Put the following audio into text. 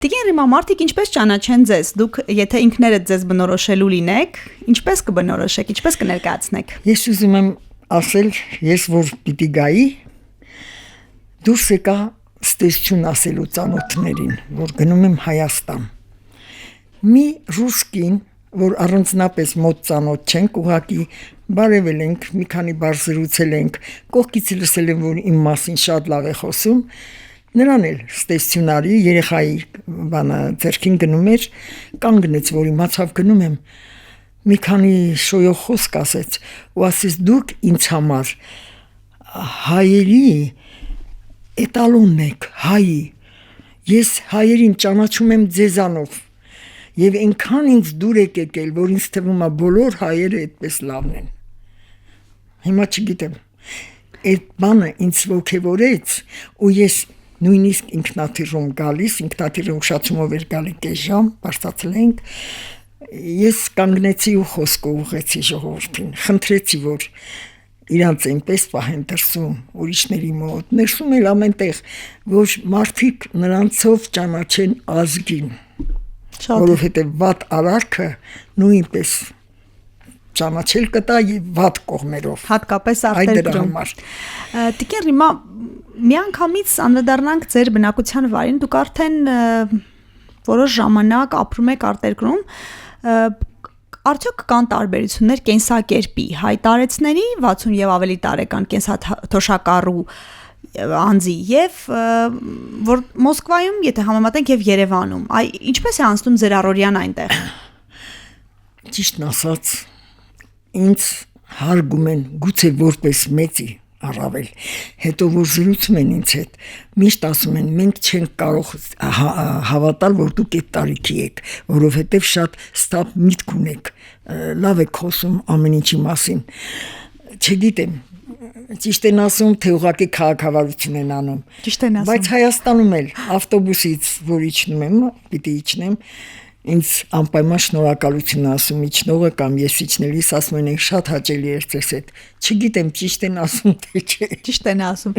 Տիկին Ռիմա, մարդիկ ինչպես ճանաչեն ձեզ, դուք եթե ինքներդ ձեզ բնորոշելու լինեք, ինչպես կբնորոշեք, ինչպես կներկայացնեք։ Ես ուզում եմ ասել, ես որ պիտի գայի, դուրս եկա ստեսություն ասելու ծանոթներին, որ գնում եմ Հայաստան։ Մի ռուսկին, որ առանձնապես մոտ ծանոթ չենք, ուղղակի բարևել ենք, մի քանի բառ զրուցել ենք, կողքից լսել եմ, որ իմ մասին շատ լավ է խոսում, նրան էլ ստեսյունարի երեխայի բանը ձեռքին գնում էր, կանգնեց, որ իմացավ գնում եմ, մի քանի շոյող խոսք ասեց, ու ասեց դուք ինձ համար հայերի էտալոնն եք, հայի, ես հայերին ճանաչում եմ ձեզանով, և այնքան ինձ դուր եք եկել, որ ինձ թվում է բոլոր հայերը այդպես լավն են, հիմա չգիտեմ, այդ բանը ինձ ոգևորեց, ու ես նույնիսկ ինքնաթիռում գալիս, ինքնաթիռը ուշացումով էր գալի կես ժամ, բարձրացել ենք, ես կանգնեցի ու խոսքը ուղղեցի ժողովրդին, խնդրեցի, որ իրանց այնպես պահեն դրսում, ուրիշների մոտ, ներսում էլ ամենտեղ, որ մարդիկ նրանցով ճանաչեն ազգին, որովհետև վատ արարքը նույնպես ճանաչել կտա և վատ կողմերով, հատկապես արտերկրում։ Տիկին Ռիմա, միանգամից անդրադառնանք ձեր բնակության վայրին, դուք արդեն որոշ ժամանակ ապրում եք արտերկրում, արդյոք կան տարբերություններ կենսակերպի հայտարարեցների 60 և ավելի տարեկան կենսաթոշակառու անձի և որ Մոսկվայում, եթե համեմատենք և Երևանում, ինչպես է անցնում ձեր առօրյան այնտեղ։ Ճիշտն ասած, ինձ հարգում են գուցե որպես մեծի առավել, հետո որ զրուցում են ինձ հետ, միշտ ասում են, մենք չենք կարող հավատալ, որ դուք այդ տարիքի եք, որովհետև շատ ստապ միտք ունեք, լավ եք խոսում ամեն ինչի մասին, չգիտեմ, ճիշտ են ասում, թե ուղղակի քաղաքավարություն են անում, բայց Հայաստանում էլ ավտոբուսից, որ իջնում եմ, պիտի իջնեմ, ինձ անպայման շնորհակալություն ասում իջնողը կամ ես իջնելիս ասում են շատ հաճելի էր ձեզ հետ, չգիտեմ ճիշտ են ասում թե չէ։ Ճիշտ են ասում։